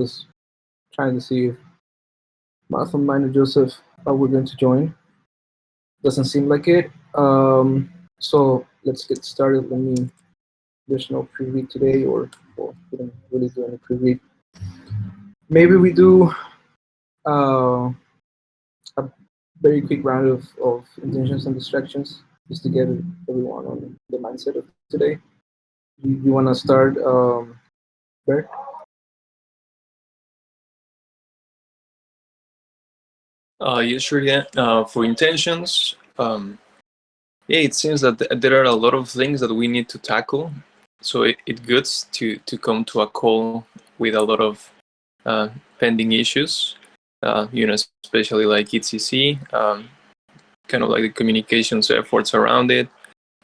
was trying to see if Malcolm, mine, or Joseph were going to join. Doesn't seem like it. So let's get started. There's no pre-read today, or well, we don't really do any pre-read. Maybe we do a very quick round of intentions and distractions just to get everyone on the mindset of today. You want to start, Bert? Yeah, sure. Yeah. For intentions, yeah, it seems that there are a lot of things that we need to tackle. So it's good to come to a call with a lot of pending issues. Especially like ETHCC, kind of like the communications efforts around it,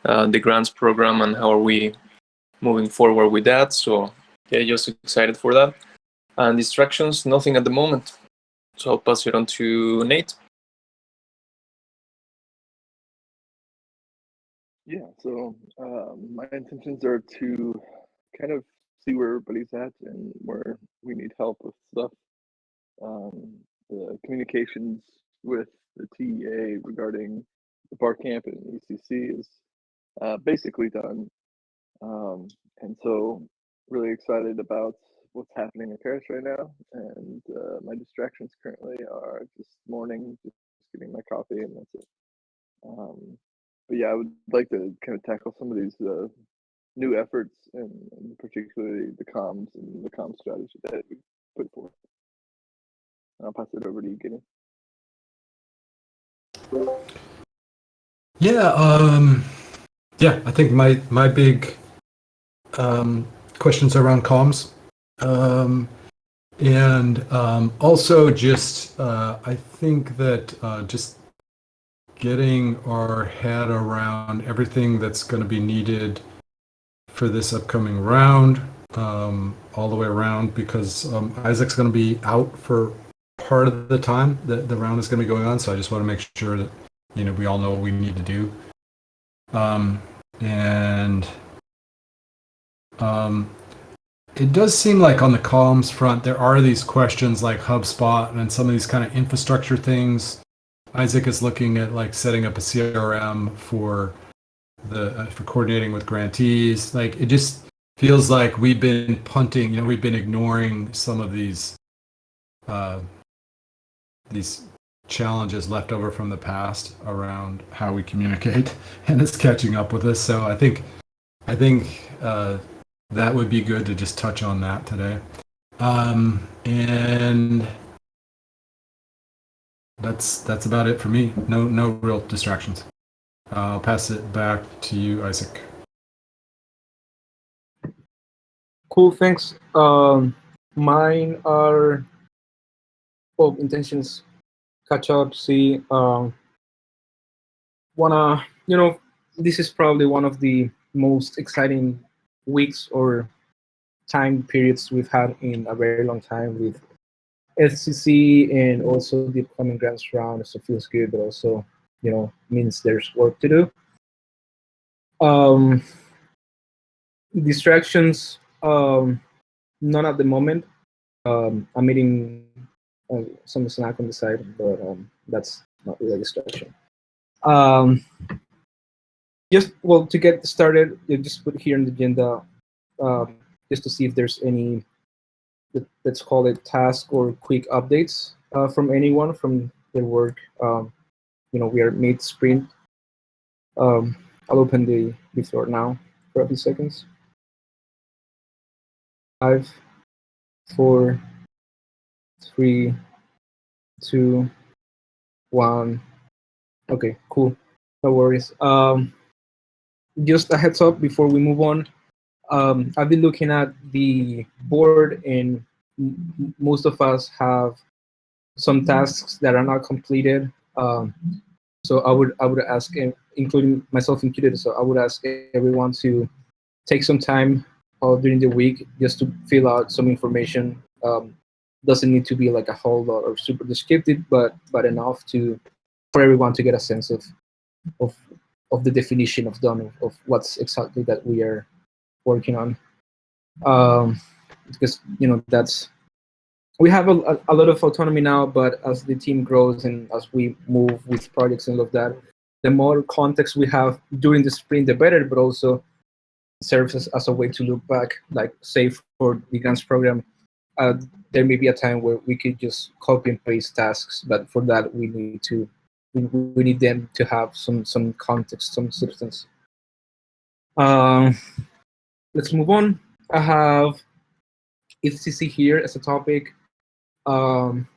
the grants program, and how are we moving forward with that. So yeah, just excited for that. And distractions, nothing at the moment. So I'll pass it on to Nate. Yeah, so my intentions are to kind of see where everybody's at and where we need help with stuff. The communications with the TEA regarding the bar camp and ETHCC is basically done. And so really excited about what's happening in Paris right now. And my distractions currently are just morning, just getting my coffee, and that's it. But yeah, I would like to kind of tackle some of these new efforts, and particularly the comms and the comm strategy that we put forth. I'll pass it over to you, Gideon. Yeah, I think my big questions around comms, and also just I think that just getting our head around everything that's going to be needed for this upcoming round, all the way around, because Isaac's going to be out for part of the time that the round is going to be going on. So I just want to make sure that we all know what we need to do. It does seem like on the comms front there are these questions like HubSpot and some of these kind of infrastructure things. Isaac is looking at like setting up a CRM for for coordinating with grantees. Like it just feels like we've been punting. We've been ignoring some of these challenges left over from the past around how we communicate, and it's catching up with us. So I think that would be good to just touch on that today. And that's about it for me. No real distractions. I'll pass it back to you, Isaac. Cool, thanks. Mine are intentions, catch up, see. This is probably one of the most exciting weeks or time periods we've had in a very long time with ETHCC and also the upcoming grants round. So it feels good, but also means there's work to do. Distractions, none at the moment. I'm eating some snack on the side, but that's not really a distraction. To get started, you just put here in the agenda just to see if there's any, let's call it task or quick updates from anyone from their work. We are mid-sprint. I'll open the floor now for a few seconds. 5, 4, 3, 2, 1. Okay, cool. No worries. Just a heads up before we move on. I've been looking at the board, and most of us have some tasks that are not completed. So I would ask, including myself included, so I would ask everyone to take some time during the week just to fill out some information. Doesn't need to be like a whole lot or super descriptive, but enough for everyone to get a sense of the definition of done of what's exactly that we are working on. Because that's we have a lot of autonomy now, but as the team grows and as we move with projects and all of that, the more context we have during the sprint, the better, but also serves as a way to look back, like say for the grants program, there may be a time where we could just copy and paste tasks, but for that we need them to have some context, some substance. Um, let's move on. I have ETHCC here as a topic. Um,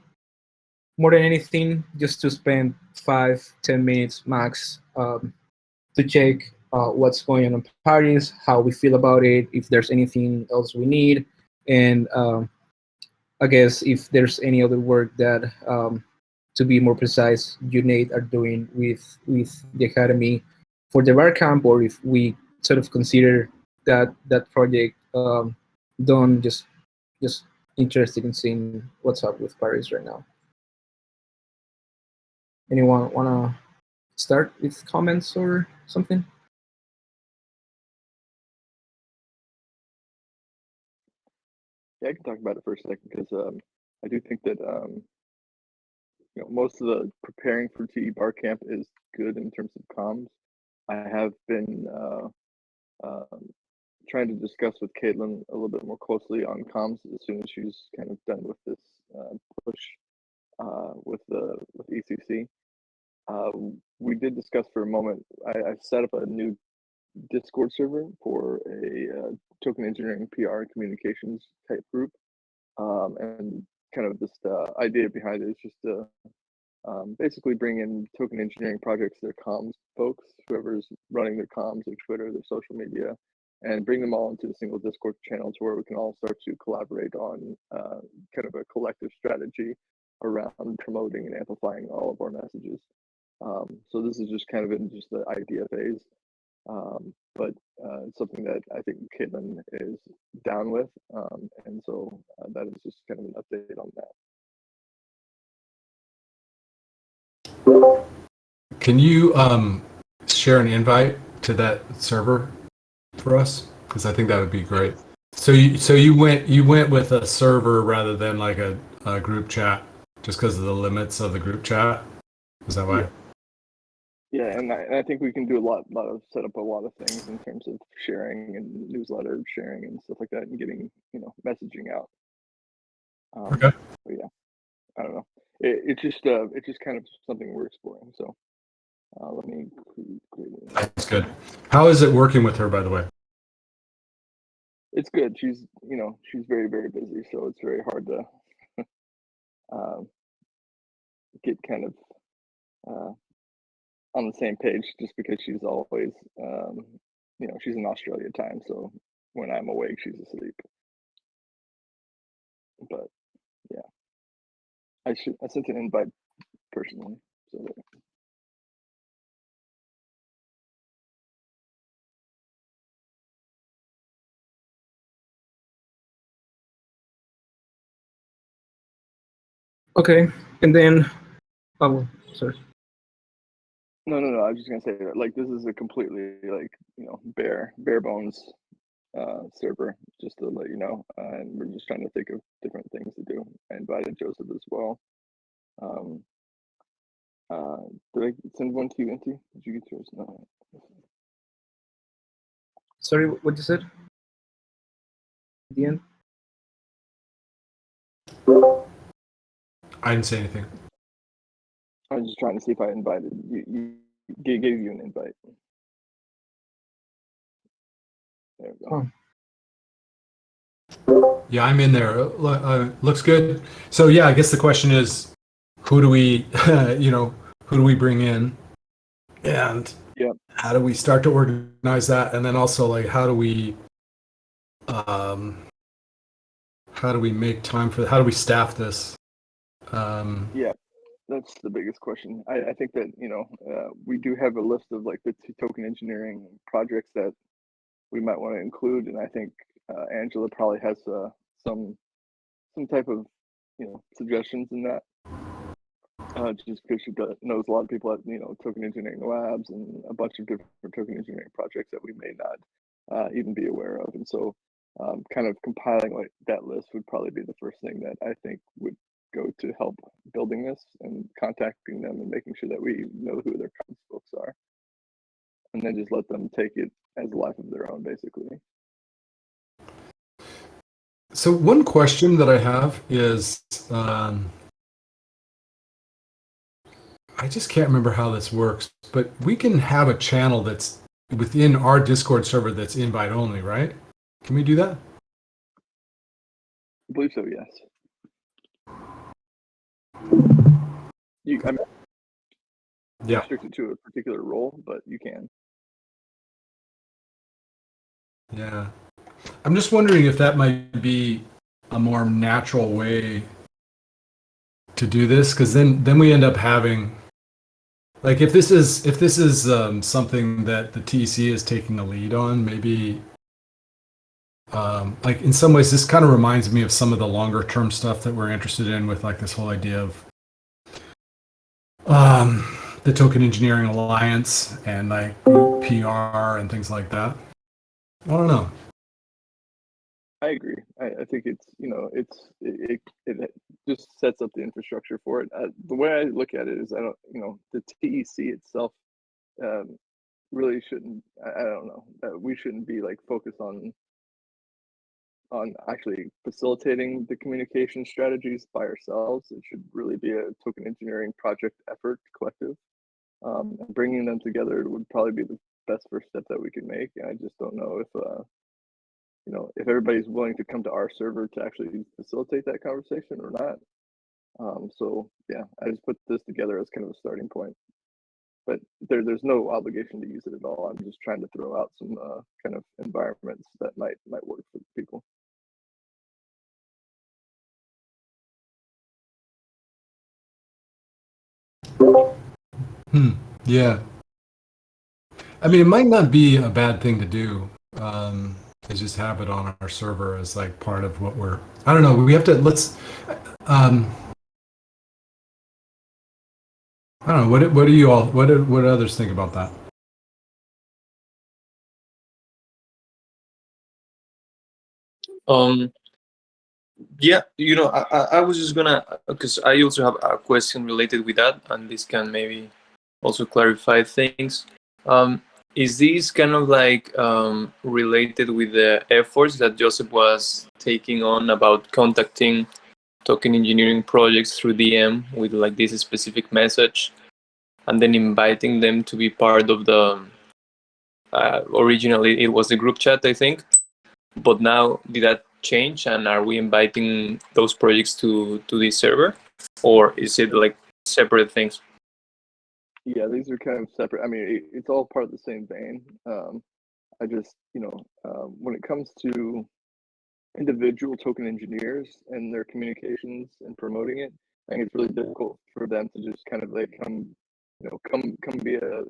More than anything, just to spend 5-10 minutes max to check what's going on in Paris, how we feel about it, if there's anything else we need, and I guess if there's any other work that, to be more precise, you Nate are doing with the academy for the bar camp, or if we sort of consider that project done, just interested in seeing what's up with Paris right now. Anyone wanna start with comments or something? Yeah, I can talk about it for a second because I do think that most of the preparing for TE Bar Camp is good in terms of comms. I have been trying to discuss with Caitlin a little bit more closely on comms as soon as she's kind of done with this push with ECC. We did discuss for a moment. I set up a new Discord server for a token engineering PR communications type group, and kind of just idea behind it is just to basically bring in token engineering projects, their comms folks, whoever's running their comms, their Twitter, their social media, and bring them all into a single Discord channel to where we can all start to collaborate on kind of a collective strategy around promoting and amplifying all of our messages. So this is just kind of in just the idea phase, but it's something that I think Caitlin is down with, and so that is just kind of an update on that. Can you share an invite to that server for us? Because I think that would be great. So you went with a server rather than like a group chat, just because of the limits of the group chat. Is that why? Yeah, and I think we can do set up a lot of things in terms of sharing and newsletter sharing and stuff like that, and getting messaging out. Okay. But yeah, I don't know. It's just kind of something we're exploring. So let me create it. That's good. How is it working with her, by the way? It's good. She's very, very busy, so it's very hard to get kind of on the same page, just because she's always she's in Australia time, so when I'm awake she's asleep. But yeah, I sent an invite personally, so that Okay, and then, oh, sorry. no, I was just gonna say that, like, this is a completely bare bones server, just to let you know, and we're just trying to think of different things to do. I invited Joseph as well. Did I send one to you, Inti? Did you get yours? No. Sorry, what you said at the end? I didn't say anything. I was just trying to see if I invited you. Gave you an invite. There we go. Oh. Yeah, I'm in there. Looks good. So yeah, I guess the question is, who do we, who do we bring in, and how do we start to organize that, and then also like how do we make time for? How do we staff this? Yeah, that's the biggest question. I think that we do have a list of like the token engineering projects that we might want to include, and I think Angela probably has some type of suggestions in that, just because she knows a lot of people at token engineering labs and a bunch of different token engineering projects that we may not even be aware of, and so kind of compiling like that list would probably be the first thing that I think would go to help building this and contacting them and making sure that we know who their comments folks are, and then just let them take it as a life of their own, basically. So one question that I have is, I just can't remember how this works, but we can have a channel that's within our Discord server that's invite only, right? Can we do that? I believe so, yes. I mean, Yeah. restricted to a particular role, but you can. Yeah. I'm just wondering if that might be a more natural way to do this, because then we end up having, like, if this is something that the TEC is taking a lead on, maybe like in some ways this kind of reminds me of some of the longer term stuff that we're interested in with like this whole idea of the Token Engineering Alliance and like group PR and things like that. I don't know. I agree. I think it's, it just sets up the infrastructure for it. The way I look at it is, the TEC itself really shouldn't. I don't know. We shouldn't be like focused on actually facilitating the communication strategies by ourselves. It should really be a token engineering project effort, collective. And bringing them together would probably be the best first step that we can make. And I just don't know if everybody's willing to come to our server to actually facilitate that conversation or not. So yeah, I just put this together as kind of a starting point, but there's no obligation to use it at all. I'm just trying to throw out some kind of environments that might work for people. Yeah. I mean, it might not be a bad thing to do. Is just have it on our server as like part of what we're. I don't know. We have to. Let's. I don't know. What do you all? What do others think about that? Yeah, I was just gonna, because I also have a question related with that, and this can maybe also clarify things. Is this kind of like related with the efforts that Joseph was taking on about contacting token engineering projects through DM with like this specific message, and then inviting them to be part of the, originally it was the group chat, I think, but now did that change, and are we inviting those projects to this server, or is it like separate things? Yeah, these are kind of separate. I mean, it's all part of the same vein. I just, when it comes to individual token engineers and their communications and promoting it, I think it's really difficult for them to just kind of like come be a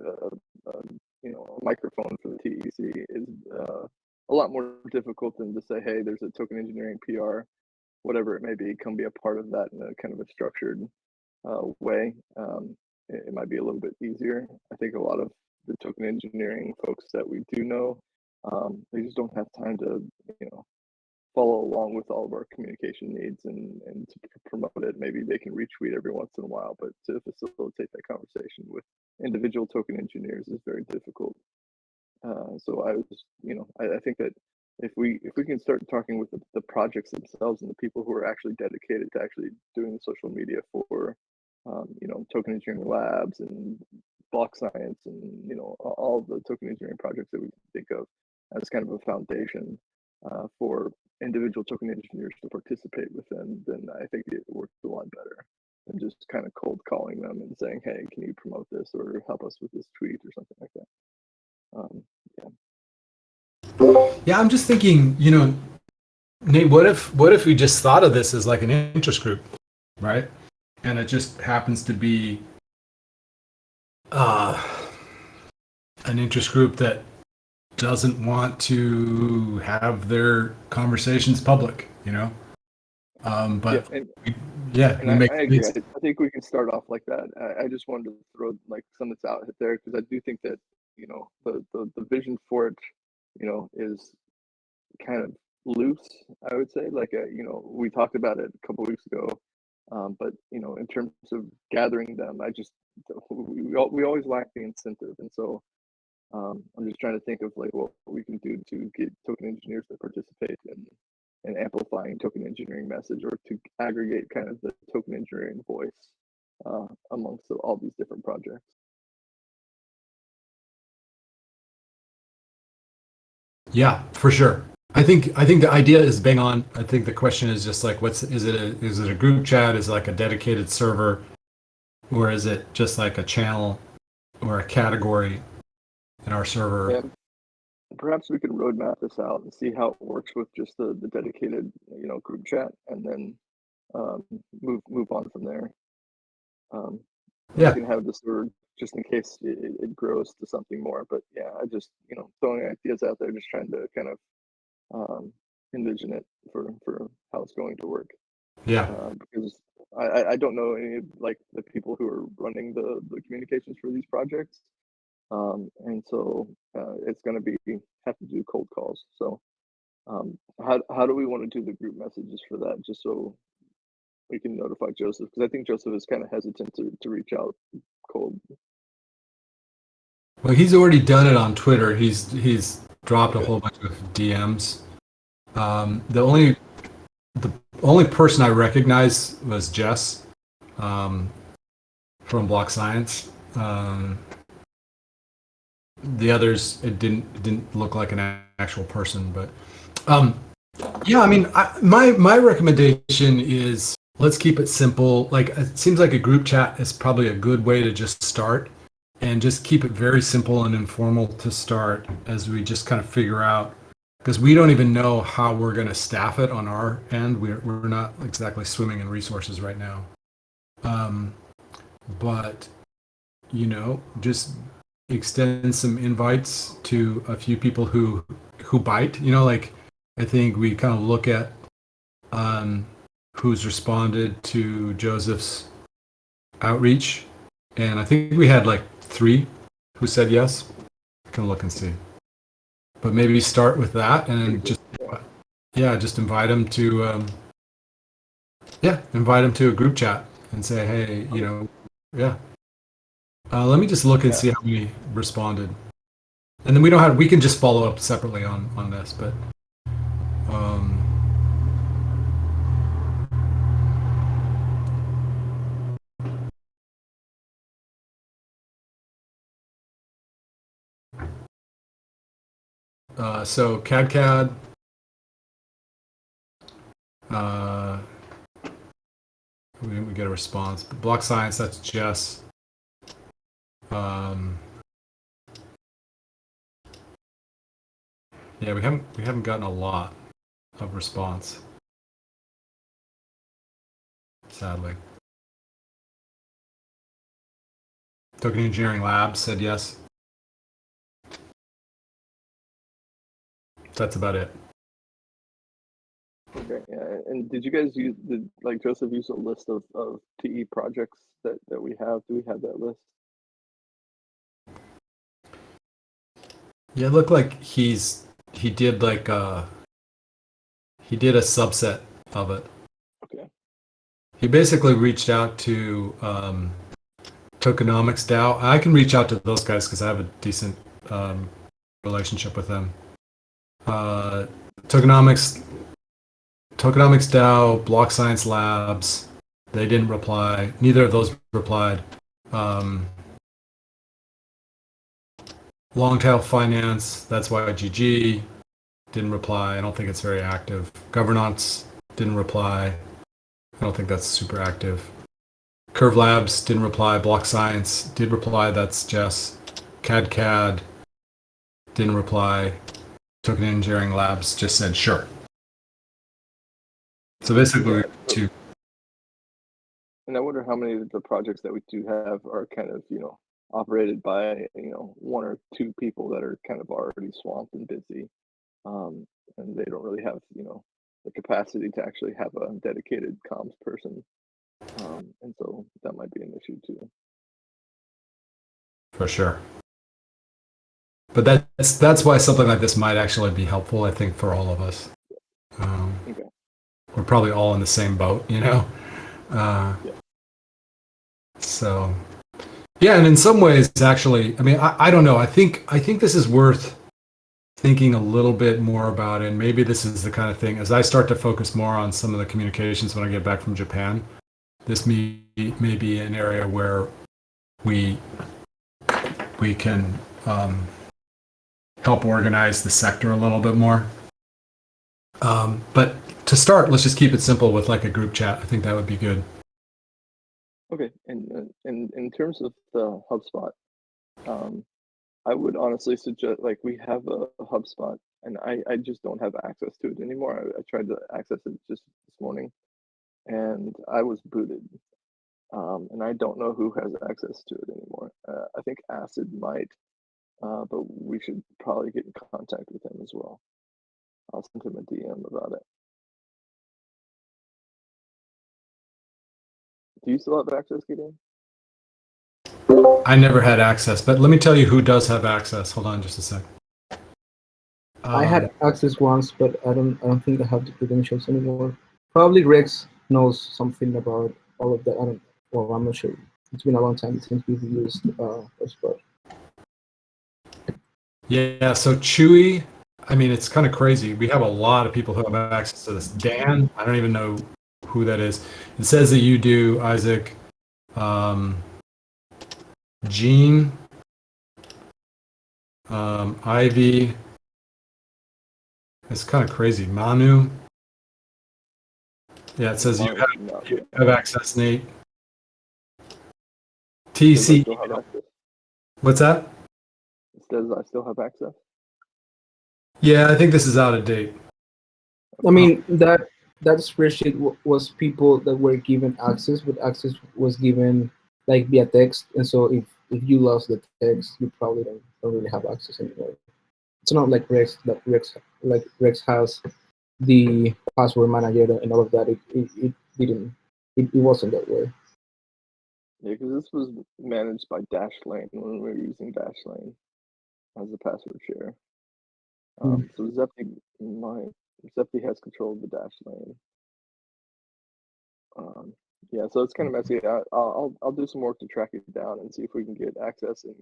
microphone for the TEC is a lot more difficult than to say, hey, there's a token engineering PR, whatever it may be, come be a part of that in a kind of a structured way. It might be a little bit easier. I think a lot of the token engineering folks that we do know, they just don't have time to, follow along with all of our communication needs and to promote it. Maybe they can retweet every once in a while, but to facilitate that conversation with individual token engineers is very difficult. So I was, I think that if we can start talking with the projects themselves and the people who are actually dedicated to actually doing the social media for, token engineering labs and block science and, all of the token engineering projects that we think of as kind of a foundation for individual token engineers to participate within, then I think it works a lot better than just kind of cold calling them and saying, hey, can you promote this or help us with this tweet or something like that. Yeah, I'm just thinking, Nate, what if we just thought of this as like an interest group, right? And it just happens to be an interest group that doesn't want to have their conversations public, but I agree. I think we can start off like that. I just wanted to throw like some that's out there because I do think that the vision for it, is kind of loose, I would say. Like, we talked about it a couple weeks ago, but in terms of gathering them, we always lack the incentive, and so I'm just trying to think of like what we can do to get token engineers to participate in amplifying token engineering message, or to aggregate kind of the token engineering voice amongst all these different projects. Yeah, for sure. I think the idea is bang on. I think the question is just like, is it a group chat? Is it like a dedicated server, or is it just like a channel or a category in our server? Yeah. Perhaps we could roadmap this out and see how it works with just the dedicated group chat, and then move on from there. Yeah. We can have this word just in case it grows to something more. But yeah, I just throwing ideas out there, just trying to kind of envision it for how it's going to work. Yeah. Because I don't know any of like the people who are running the communications for these projects, and so it's going to have to do cold calls. So how do we want to do the group messages for that, just so we can notify Joseph? Because I think Joseph is kind of hesitant to reach out cold. Well, he's already done it on Twitter. He's dropped a whole bunch of DMs. The only person I recognize was Jess from Block Science. The others, it didn't look like an actual person, but yeah, I mean, my recommendation is let's keep it simple. Like, it seems like a group chat is probably a good way to just start, and just keep it very simple and informal to start as we just kind of figure out, because we don't even know how we're going to staff it on our end. We're not exactly swimming in resources right now. But just extend some invites to a few people who bite. Like, I think we kind of look at who's responded to Joseph's outreach, and I think we had like 3 who said yes. I can look and see, but maybe start with that, and just invite them to a group chat and say, hey, let me just look and see how many responded, and then we can just follow up separately on this, but so CAD, we get a response. But Block Science, that's Jess. Yeah, we haven't gotten a lot of response, sadly. Token Engineering Labs said yes. That's about it. Okay, yeah. And did you guys like Joseph use a list of TE projects that we have? Do we have that list? Yeah, it looked like he did a subset of it. Okay. He basically reached out to Tokenomics DAO. I can reach out to those guys because I have a decent relationship with them. Tokenomics DAO, Block Science Labs, they didn't reply. Neither of those replied. Longtail Finance, that's YGG, didn't reply. I don't think it's very active. Governance didn't reply. I don't think that's super active. Curve Labs didn't reply. Block Science did reply. That's Jess. CAD didn't reply. Token Engineering Labs just said sure. So basically, two. And I wonder how many of the projects that we do have are kind of operated by 1 or 2 people that are kind of already swamped and busy, and they don't really have the capacity to actually have a dedicated comms person, and so that might be an issue too. For sure. But that's why something like this might actually be helpful, I think, for all of us. we're probably all in the same boat, you know. Yeah. So, yeah, and in some ways, actually, I mean, I don't know. I think this is worth thinking a little bit more about, and maybe this is the kind of thing as I start to focus more on some of the communications when I get back from Japan. This may be an area where we can help organize the sector a little bit more. But to start, let's just keep it simple with like a group chat. I think that would be good. Okay, and in terms of the HubSpot, I would honestly suggest, like, we have a HubSpot, and I just don't have access to it anymore. I tried to access it just this morning, and I was booted, and I don't know who has access to it anymore. I think Acid might, but we should probably get in contact with him as well. I'll send him a DM about it. Do you still have access, Gideon? I never had access, but let me tell you who does have access. Hold on just a sec. I had access once, but I don't think I have the credentials anymore. Probably Rex knows something about all of that. Well, I'm not sure. It's been a long time since we've used HubSpot. Yeah, so Chewy, I mean, it's kind of crazy. We have a lot of people who have access to this. Dan, I don't even know who that is. It says that you do, Isaac. Gene, Ivy. It's kind of crazy. Manu. Yeah, it says you have access, Nate. TEC. What's that? It says I still have access. Yeah, I think this is out of date. I mean, that spreadsheet was people that were given access, but access was given like via text, and so if you lost the text, you probably don't really have access anymore. It's not like Rex has the password manager and all of that. It wasn't that way. Yeah, because this was managed by Dashlane when we were using Dashlane as a password share. So Zepti has control of the Dashlane. Yeah, so it's kind of messy. I'll do some work to track it down and see if we can get access and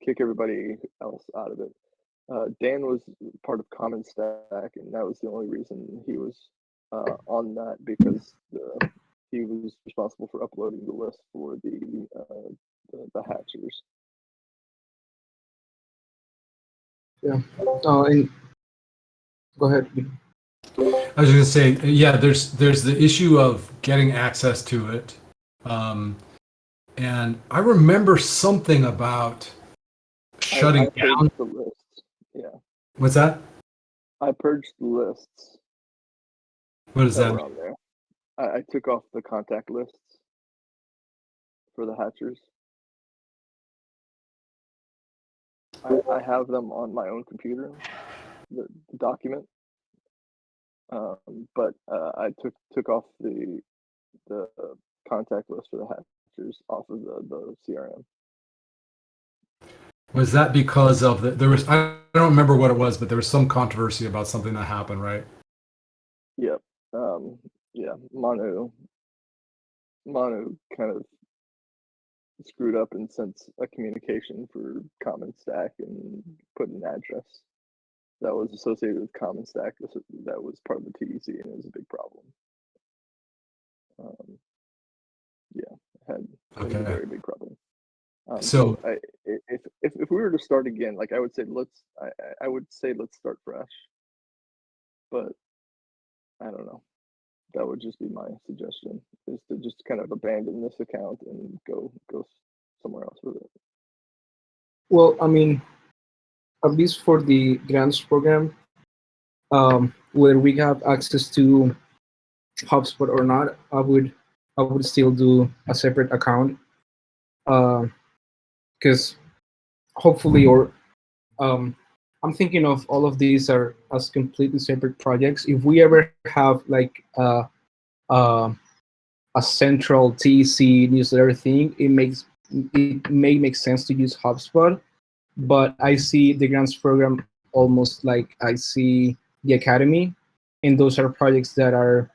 kick everybody else out of it. Dan was part of Common Stack, and that was the only reason he was on that, because he was responsible for uploading the list for the hatchers. Yeah. And go ahead. I was going to say, yeah, there's the issue of getting access to it, and I remember something about shutting down the lists. Yeah. What's that? I purged the lists. What does that mean? On there. I took off the contact lists for the hatchers. I have them on my own computer, the document, but I took off the contact list for the hatchers off of the CRM. Was that because of there was, I don't remember what it was, but there was some controversy about something that happened, right? Yep. Yeah. Manu kind of screwed up and sent a communication for Common Stack and put an address that was associated with Common Stack that was part of the TEC, and it was a big problem. Yeah, it was a very big problem. So if we were to start again, like I would say let's start fresh, but I don't know. That would just be my suggestion, is to just kind of abandon this account and go somewhere else with it. Well, I mean, at least for the grants program, whether we have access to HubSpot or not, I would still do a separate account, because hopefully, or I'm thinking of all of these are as completely separate projects. If we ever have like a central TEC newsletter thing, it may make sense to use HubSpot. But I see the grants program almost like I see the academy, and those are projects that are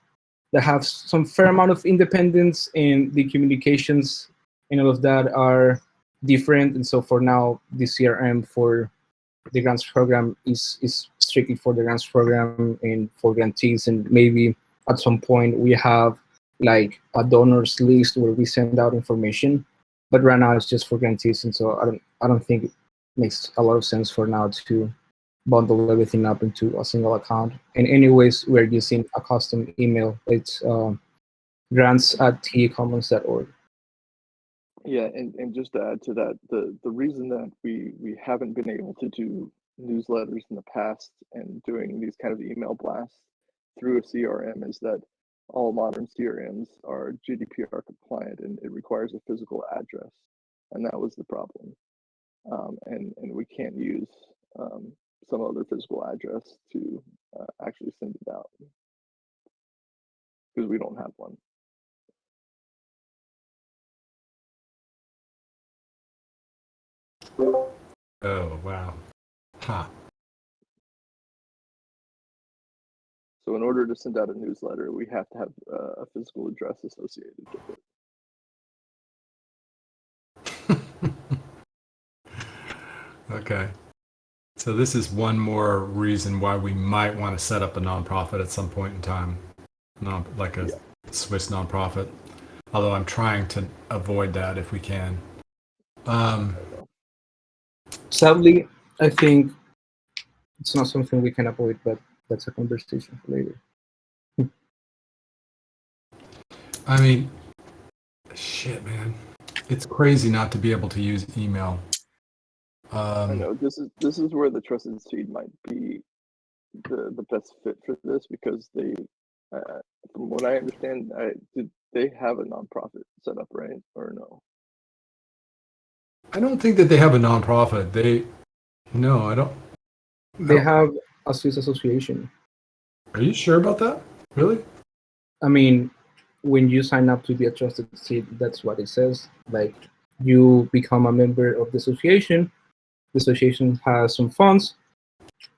that have some fair amount of independence, and the communications and all of that are different. And so for now, the CRM for the grants program is strictly for the grants program and for grantees, and maybe at some point we have like a donors list where we send out information, but right now it's just for grantees. And so I don't think it makes a lot of sense for now to bundle everything up into a single account. And anyways, we're using a custom email. It's grants@tecommons.org. Yeah, and just to add to that, the reason that we haven't been able to do newsletters in the past and doing these kind of email blasts through a CRM is that all modern CRMs are GDPR compliant, and it requires a physical address, and that was the problem. And we can't use some other physical address to actually send it out because we don't have one. Oh, wow. Huh. So in order to send out a newsletter, we have to have a physical address associated with it. Okay. So this is one more reason why we might want to set up a nonprofit at some point in time, like a Swiss nonprofit. Although I'm trying to avoid that if we can. Sadly, I think it's not something we can avoid, but that's a conversation for later. I mean, shit, man. It's crazy not to be able to use email. I know this is where the trusted seed might be the best fit for this, because they, from what I understand, did they have a nonprofit set up, right, or no? I don't think that they have a nonprofit. No, I don't. They have a Swiss association. Are you sure about that? Really? I mean, when you sign up to be a trusted seed, that's what it says. Like, you become a member of the association. The association has some funds,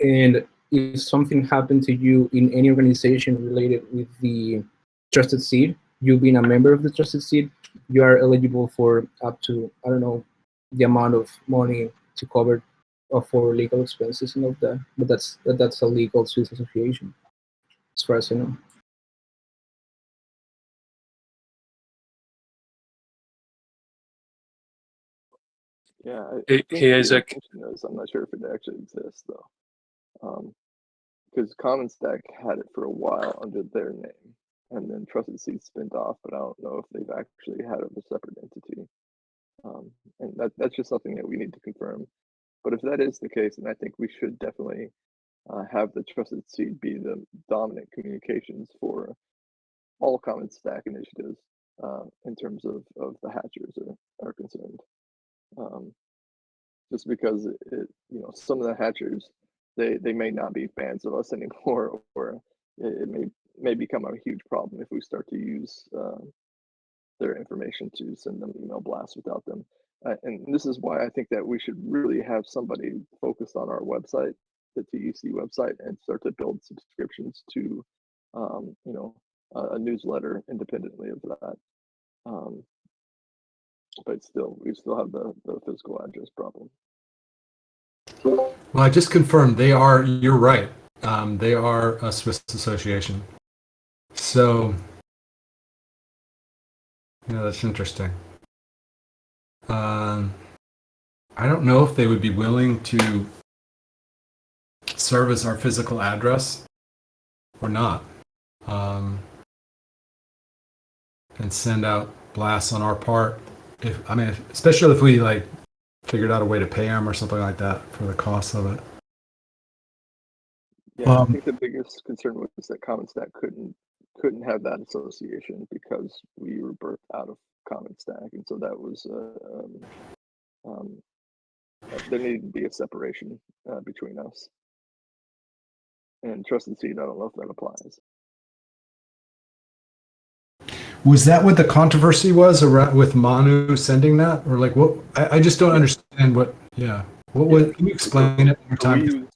and if something happened to you in any organization related with the trusted seed, you being a member of the trusted seed, you are eligible for up to, I don't know, the amount of money to cover for legal expenses and all of that. But that's a legal Swiss association, as far as I know. Yeah, I Hey, think hey, the Isaac. intention is, I'm not sure if it actually exists though, because Common Stack had it for a while under their name, and then Trusted Seed spun off, but I don't know if they've actually had it as a separate entity. And that's just something that we need to confirm. But if that is the case, then I think we should definitely have the Trusted Seed be the dominant communications for all Common Stack initiatives in terms of the hatchers are concerned. Just because some of the hatchers, they may not be fans of us anymore, or it may become a huge problem if we start to use their information to send them email blasts without them. And this is why I think that we should really have somebody focused on our website, the TEC website, and start to build subscriptions to, a newsletter independently of that. But we still have the physical address problem. Well, I just confirmed you're right. They are a Swiss association. So, yeah, that's interesting. I don't know if they would be willing to serve as our physical address or not. And send out blasts on our part. Especially if we figured out a way to pay them or something like that for the cost of it. Yeah, I think the biggest concern was that Common Stack couldn't have that association because we were birthed out of Common Stack, and so that was there needed to be a separation between us. And Trusted Seed, I don't know if that applies. Was that what the controversy was around with Manu sending that, or what? I just don't understand what. Yeah, what was? Can you explain it one more time?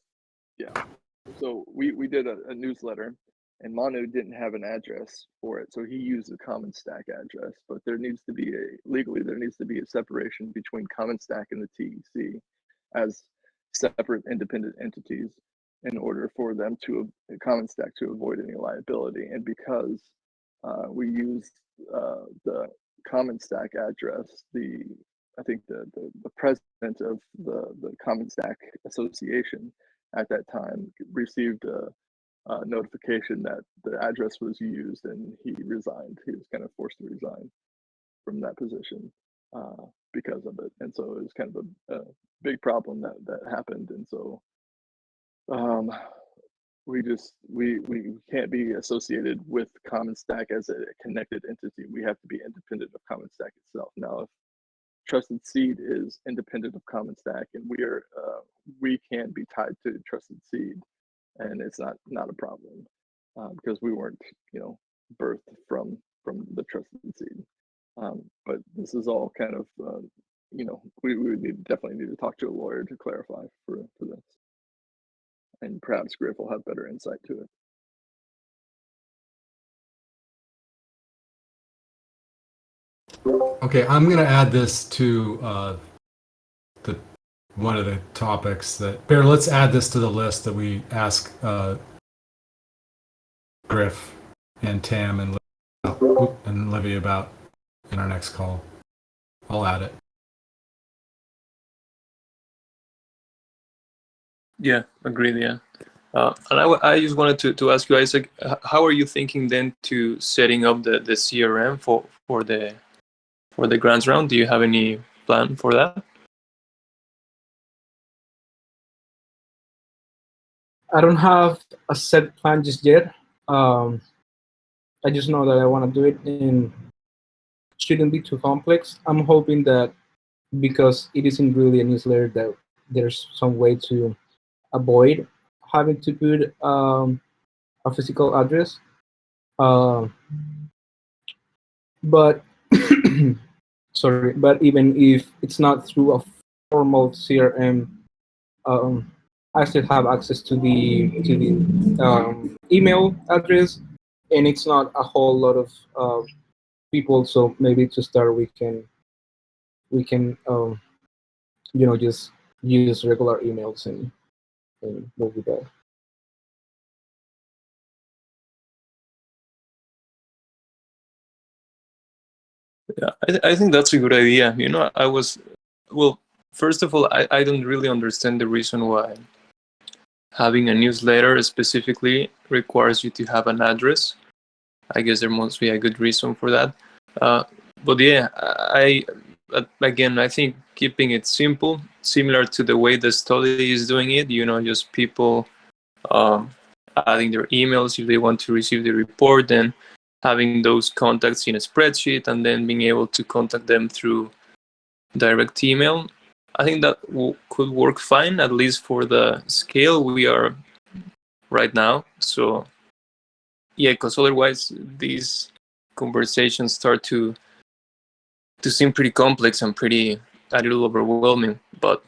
So we did a newsletter and Manu didn't have an address for it, so he used a common stack address. But there needs to be legally there needs to be a separation between common stack and the TEC as separate independent entities in order for them to common stack to avoid any liability. And because we used the common stack address, I think the president of the common stack association at that time received a notification that the address was used, and he resigned. He was kind of forced to resign from that position because of it. And so it was kind of a big problem that happened. And so we can't be associated with common stack as a connected entity. We have to be independent of common stack itself. Now, if Trusted Seed is independent of common stack, and we can be tied to Trusted Seed, and it's not a problem because we weren't birthed from the Trusted Seed. But this is all kind of we would definitely need to talk to a lawyer to clarify for this, and perhaps Griff will have better insight to it. Okay, I'm going to add this to one of the topics that Bear. Let's add this to the list that we ask Griff and Tam and Livy about in our next call. I'll add it. Yeah, agreed. Yeah, and I just wanted to ask you, Isaac, how are you thinking then to setting up the CRM for the grants round? Do you have any plan for that? I don't have a set plan just yet. I just know that I want to do it, and shouldn't be too complex. I'm hoping that because it isn't really a newsletter, that there's some way to avoid having to put a physical address. But sorry, but even if it's not through a formal CRM, I still have access to the email address, and it's not a whole lot of people. So maybe to start, we can just use regular emails and move with that. Yeah, I think that's a good idea. First of all, I don't really understand the reason why having a newsletter specifically requires you to have an address. I guess there must be a good reason for that. But yeah, I think keeping it simple, similar to the way the study is doing it, just people adding their emails if they want to receive the report, then having those contacts in a spreadsheet, and then being able to contact them through direct email. I think that could work fine, at least for the scale we are right now. So yeah, because otherwise these conversations start to seem pretty complex and a little overwhelming. But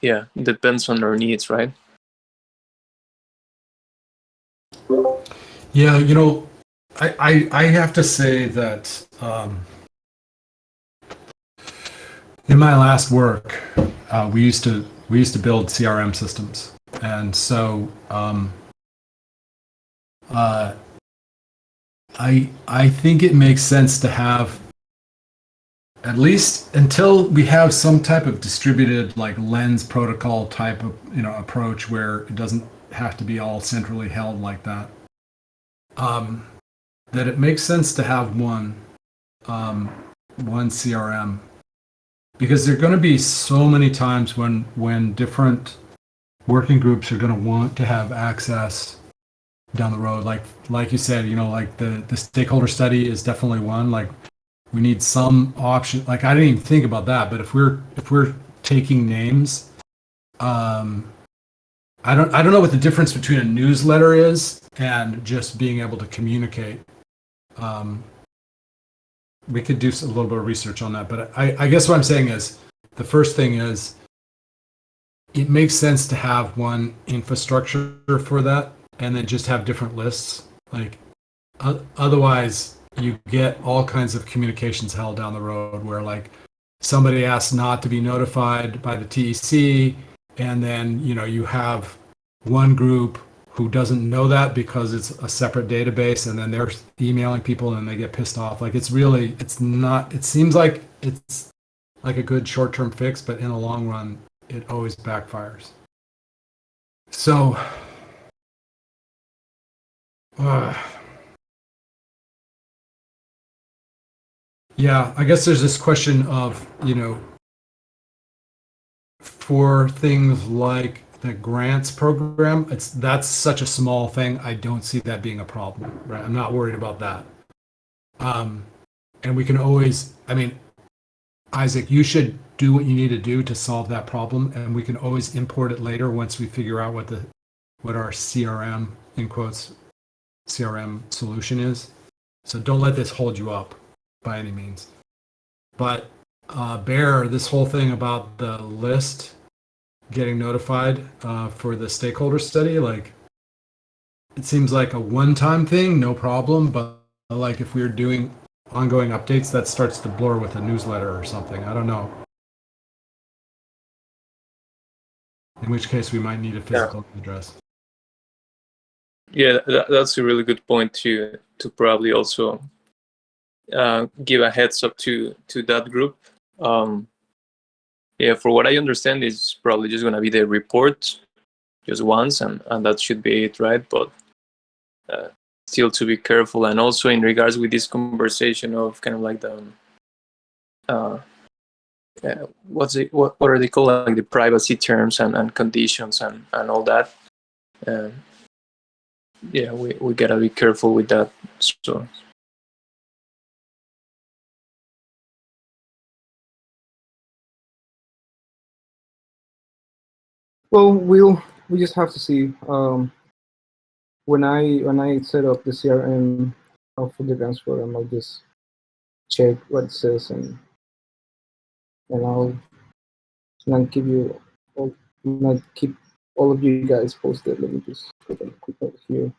yeah, it depends on our needs, right? Yeah, I have to say that in my last work, we used to build CRM systems, and so I think it makes sense to have, at least until we have some type of distributed like lens protocol type of approach where it doesn't have to be all centrally held like that. That it makes sense to have one CRM, because there are going to be so many times when different working groups are going to want to have access down the road. Like you said, like the stakeholder study is definitely one. Like we need some option. Like I didn't even think about that, but if we're taking names, I don't know what the difference between a newsletter is and just being able to communicate. We could do a little bit of research on that, but I guess what I'm saying is the first thing is it makes sense to have one infrastructure for that, and then just have different lists Like, otherwise, you get all kinds of communications hell down the road where, like, somebody asks not to be notified by the TEC, and then, you know, you have one group who doesn't know that because it's a separate database, and then they're emailing people and they get pissed off. Like, it's not, it seems like it's like a good short-term fix, but in the long run, it always backfires. So, yeah, I guess there's this question of, you know, for things like the grants program, that's such a small thing. I don't see that being a problem, right? I'm not worried about that. And we can always, I mean, Isaac, you should do what you need to do to solve that problem, and we can always import it later once we figure out what our CRM, in quotes, CRM solution is. So don't let this hold you up by any means. But Bear, this whole thing about the list getting notified for the stakeholder study, like, it seems like a one-time thing, no problem, but like if we're doing ongoing updates, that starts to blur with a newsletter or something. I don't know. In which case we might need a physical address. Yeah, that's a really good point to probably also give a heads up to that group. Yeah, for what I understand, it's probably just going to be the report just once, and that should be it, right? But still to be careful. And also in regards with this conversation of kind of like the what are they called, like the privacy terms and conditions and all that. Yeah, we gotta be careful with that. So Well, we just have to see. When I set up the CRM for the grants program, I'll just check what it says, and I'll give you I'll keep all of you guys posted. Let me just put a quick note here.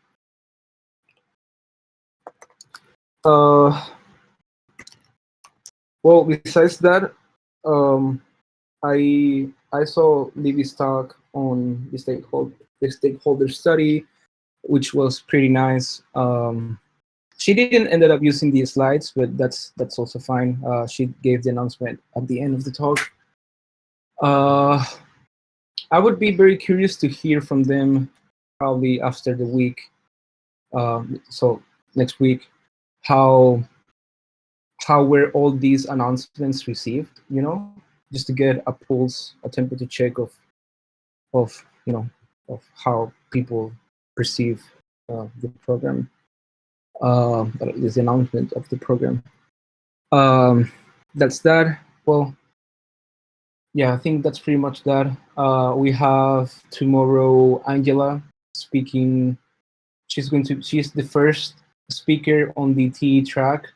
Well, besides that, I saw Libby's talk on the stakeholder study, which was pretty nice. She didn't ended up using the slides, but that's also fine. She gave the announcement at the end of the talk. I would be very curious to hear from them probably after the week. So next week, how were all these announcements received? You know, just to get a pulse, a temperature check of you know, of how people perceive the program, the announcement of the program. That's that. Well, yeah, I think that's pretty much that. We have tomorrow Angela speaking. She's the first speaker on the TE track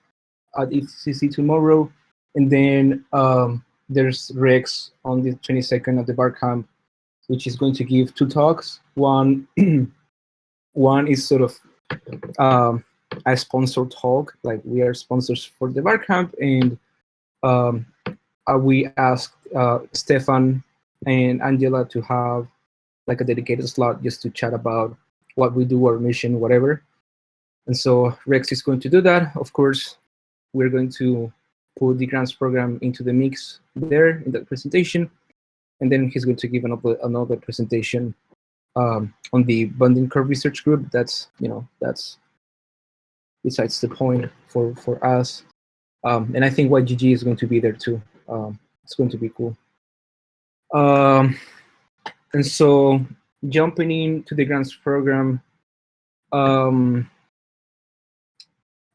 at ETHCC tomorrow, and then there's Rex on the 22nd at the bar camp, which is going to give 2 talks. One is sort of a sponsored talk, like we are sponsors for the bar camp, and we asked Stefan and Angela to have like a dedicated slot just to chat about what we do, our mission, whatever. And so Rex is going to do that. Of course, we're going to put the grants program into the mix there in that presentation, and then he's going to give another presentation on the bonding curve research group. That's besides the point for us. And I think YGG is going to be there too. It's going to be cool. And so jumping into the grants program,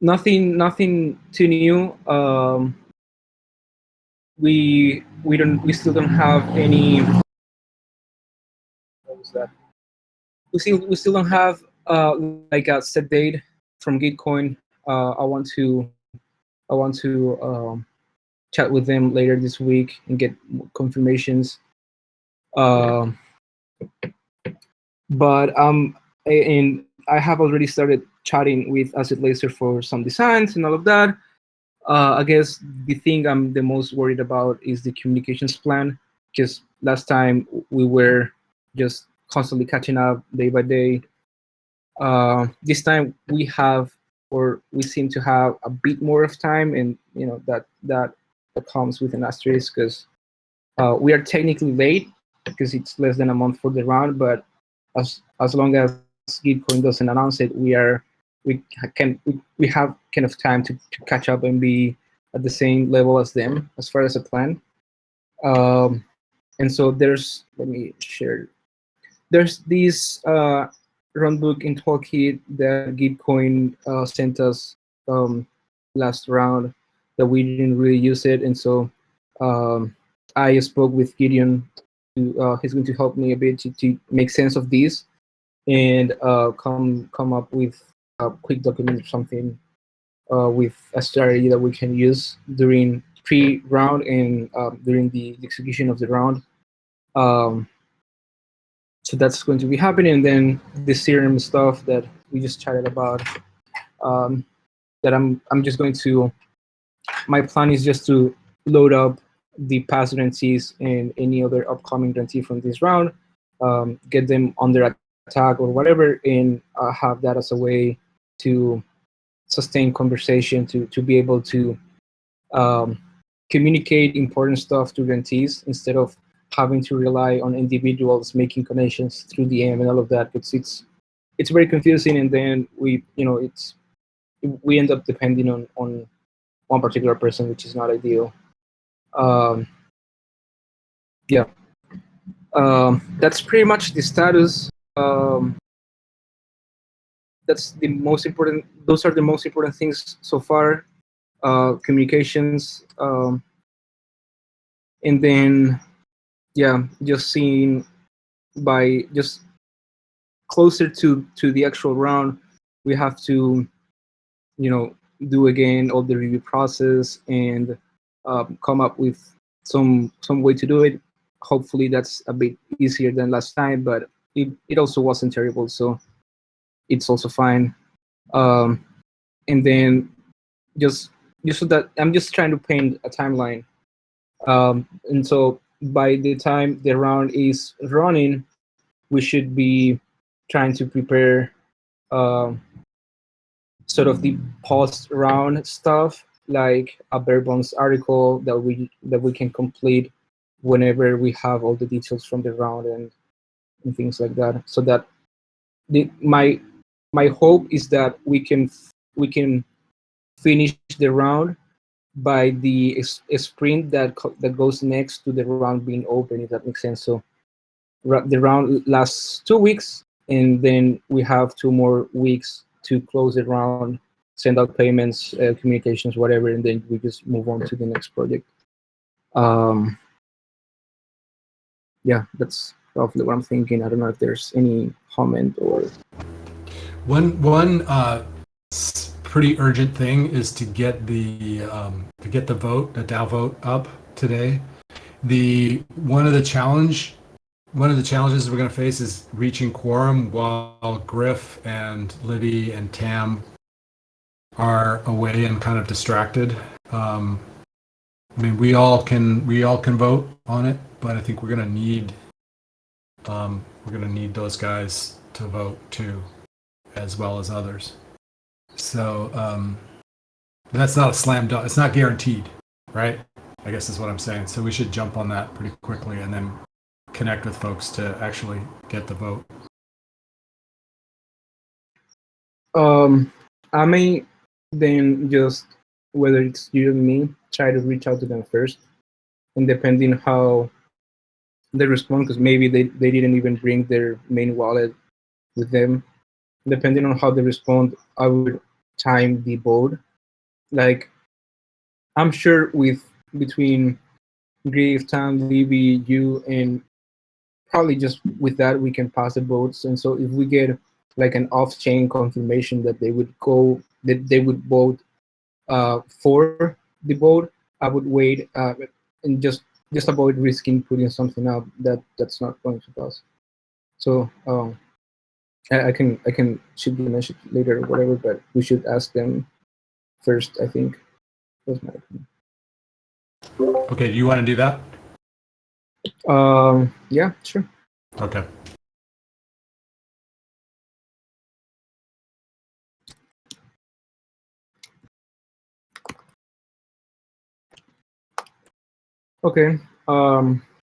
nothing too new. We still don't have any. What was that? We still don't have like a set date from Gitcoin. I want to chat with them later this week and get confirmations. But and I have already started chatting with Acid Laser for some designs and all of that. I guess the thing I'm the most worried about is the communications plan, because last time we were just constantly catching up day by day. This time we have, or we seem to have, a bit more of time, and that comes with an asterisk, because we are technically late because it's less than a month for the round, but as long as Gitcoin doesn't announce it, we have kind of time to catch up and be at the same level as them as far as a plan. And so let me share. There's this runbook in toolkit that Gitcoin sent us last round that we didn't really use it, and so I spoke with Gideon. He's going to help me a bit to make sense of these and come up with a quick document or something with a strategy that we can use during pre-round and during the execution of the round. So that's going to be happening. And then the serum stuff that we just chatted about, that I'm just going to, my plan is just to load up the past grantees and any other upcoming grantee from this round, get them under attack or whatever, and have that as a way to sustain conversation, to be able to communicate important stuff to grantees instead of having to rely on individuals making connections through DM and all of that. It's very confusing, and then we end up depending on one particular person, which is not ideal. Yeah, that's pretty much the status. That's the most important. Those are the most important things so far. Communications, and then just seeing by just closer to the actual round, we have to do again all the review process and come up with some way to do it. Hopefully that's a bit easier than last time, but it also wasn't terrible, so it's also fine. And then just so that I'm just trying to paint a timeline, and so by the time the round is running, we should be trying to prepare sort of the post-round stuff, like a bare bones article that we can complete whenever we have all the details from the round and things like that. So that my hope is that we can finish the round by the sprint that goes next to the round being open, if that makes sense. So the round lasts 2 weeks, and then we have 2 more weeks to close the round, send out payments, communications, whatever, and then we just move on to the next project. Yeah, that's roughly what I'm thinking. I don't know if there's any comment or one pretty urgent thing is to get the vote, the DAO vote up today. One of the challenges we're going to face is reaching quorum while Griff and Libby and Tam are away and kind of distracted. I mean, we all can vote on it, but I think we're going to need those guys to vote too, as well as others. So that's not a slam dunk. It's not guaranteed, right? I guess is what I'm saying. So we should jump on that pretty quickly and then connect with folks to actually get the vote. I may then just, whether it's you and me, try to reach out to them first, and depending how they respond, because maybe they didn't even bring their main wallet with them. Depending on how they respond, I would time the vote. Like, I'm sure between Griff, Tam, Libby, you, and probably just with that we can pass the votes. And so if we get like an off-chain confirmation that they would vote for the vote, I would wait and just avoid risking putting something out that's not going to pass. So I can shoot you a message later or whatever, but we should ask them first. I think that's my opinion. Okay, do you want to do that? Yeah, sure. Okay. Okay.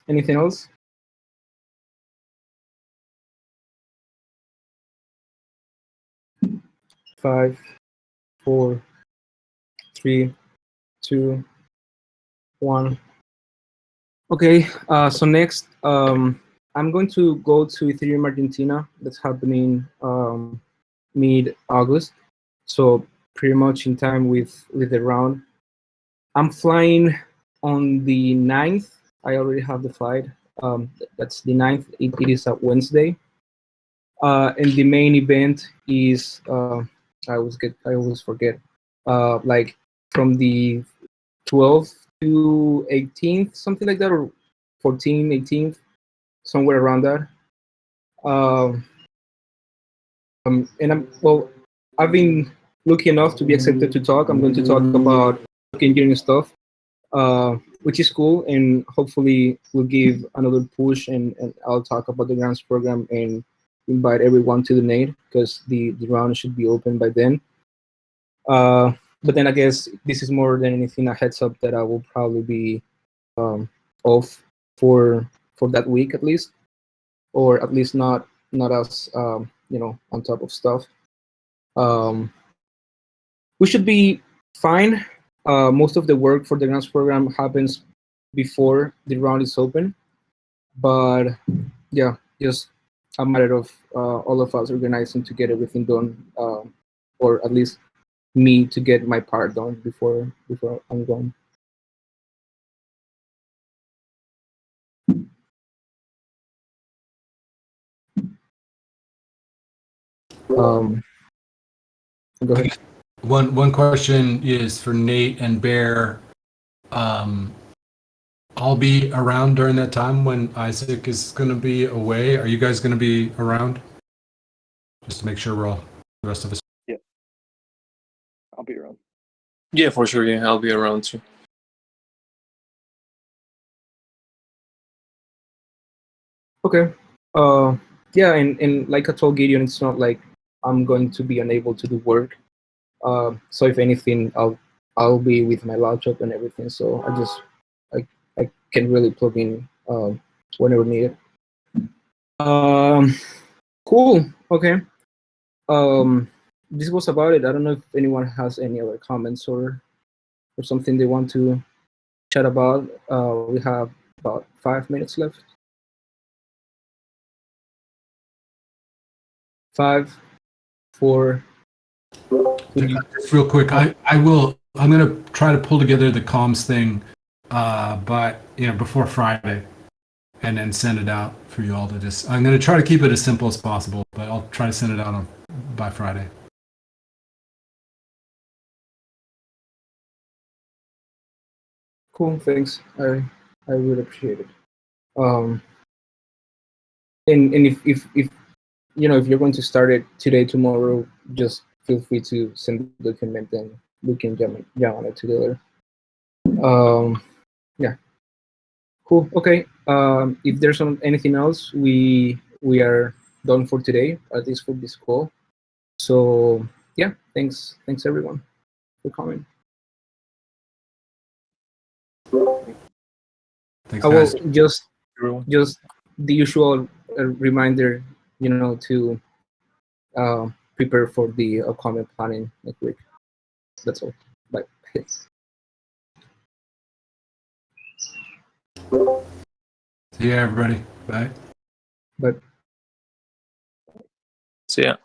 Anything else? Five, 4, 3, 2, 1. Okay. So next, I'm going to go to Ethereum Argentina. That's happening mid-August. So pretty much in time with the round. I'm flying on the 9th. I already have the flight. That's the 9th. It is a Wednesday. And the main event is I always forget. Like from the 12th to 18th, something like that, or 14th, 18th, somewhere around that. I've been lucky enough to be accepted to talk. I'm going to talk about engineering stuff, which is cool, and hopefully will give another push. And I'll talk about the grants program and invite everyone to donate because the round should be open by then. But then I guess this is more than anything a heads up that I will probably be off for that week at least, or at least not as on top of stuff. We should be fine. Most of the work for the grants program happens before the round is open, but yeah, just a matter of all of us organizing to get everything done, or at least me to get my part done before I'm gone. Go ahead. One question is for Nate and Bear. I'll be around during that time when Isaac is going to be away. Are you guys going to be around? Just to make sure we're all, the rest of us. Yeah, I'll be around. Yeah, for sure. Yeah, I'll be around too. Okay. Yeah, and like I told Gideon, it's not like I'm going to be unable to do work. So if anything, I'll be with my laptop and everything. So I can really plug in whenever needed. Cool. Okay. This was about it. I don't know if anyone has any other comments or something they want to chat about. We have about 5 minutes left. 5, 4. Just real quick, I'm going to try to pull together the comms thing, but before Friday, and then send it out for you all to just. I'm going to try to keep it as simple as possible, but I'll try to send it out by Friday. Cool. Thanks. I really appreciate it. And if if you're going to start it today, tomorrow, just feel free to send the document and we can jam on it together. Yeah. Cool. Okay. If there's anything else, we are done for today, at least for this call. So yeah, thanks everyone for coming. Thanks, I will guys. just the usual reminder, to prepare for the upcoming planning next week. That's all. Bye. See ya, everybody. Bye. But So yeah.